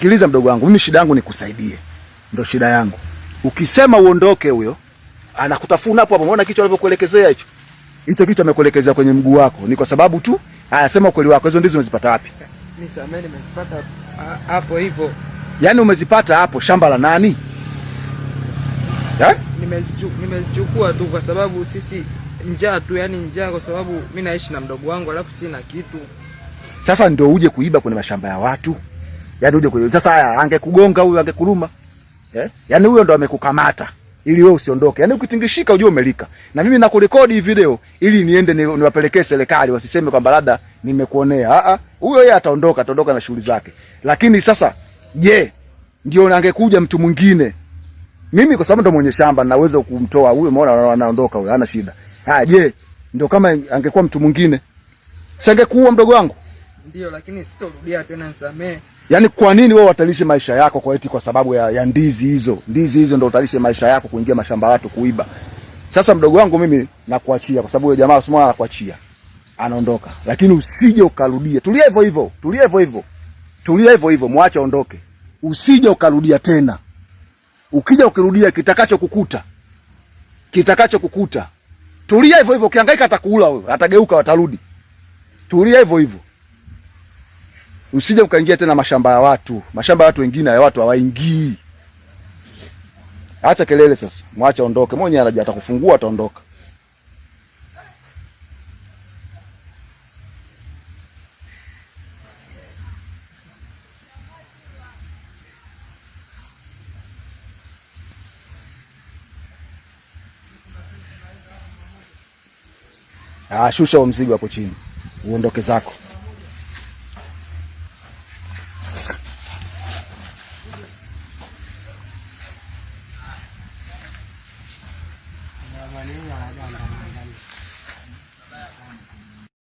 Sikiliza mdogo wangu, mimi shida yangu ni kusaidie. Ndio shida yangu. Ukisema uondoke huyo, anakutafuna hapo hapo. Umeona kichwa alivyokuelekezea hicho? Hicho kichwa amekuelekezea kwenye mguu wako. Ni kwa sababu tu, haya sema ukweli wako. Hizo ndizo umezipata wapi? Nisamee, nimezipata hapo hivyo. Yaani umezipata hapo shamba la nani? Nimezichukua tu kwa sababu sisi njaa tu, yani njaa kwa sababu mimi naishi na mdogo wangu alafu sina kitu. Sasa ndio uje kuiba kwenye mashamba ya watu. Yaani uje kuiba. Sasa haya angekugonga huyo angekuruma. Yaani huyo ndo amekukamata ili wewe usiondoke. Yaani ukitingishika ujue umelika. Na mimi nakurekodi hii video ili niende niwapelekee serikali wasiseme kwamba labda nimekuonea. Huyo yeye ataondoka na shughuli zake. Lakini sasa je, ndio angekuja mtu mwingine? Mimi kwa sababu ndo mwenye shamba naweza kumtoa huyo, umeona anaondoka huyo, hana shida. Je, ndio kama angekuwa mtu mwingine? Singekuua mdogo wangu? Ndio, lakini sitorudia tena, nisamee. Yaani kwa nini wewe watalishe maisha yako kwa eti kwa sababu ya ndizi hizo? Ndizi hizo ndio utalishe maisha yako kuingia mashamba watu kuiba. Sasa mdogo wangu mimi nakuachia kwa sababu yule jamaa usimwona anakuachia. Anaondoka. Lakini usije ukarudia. Tulia hivyo hivyo. Tulia hivyo hivyo, muache aondoke. Usije ukarudia tena. Ukija ukirudia kitakacho kukuta. Tulia hivyo hivyo, ukihangaika atakuula wewe, atageuka watarudi. Tulia hivyo hivyo. Usije ukaingia tena mashamba ya watu. Mashamba ya watu wengine ya watu hawaingii. Acha kelele sasa. Mwache aondoke. Mwenye anaja atakufungua ataondoka. Shusha huo mzigo hapo chini. Uondoke zako.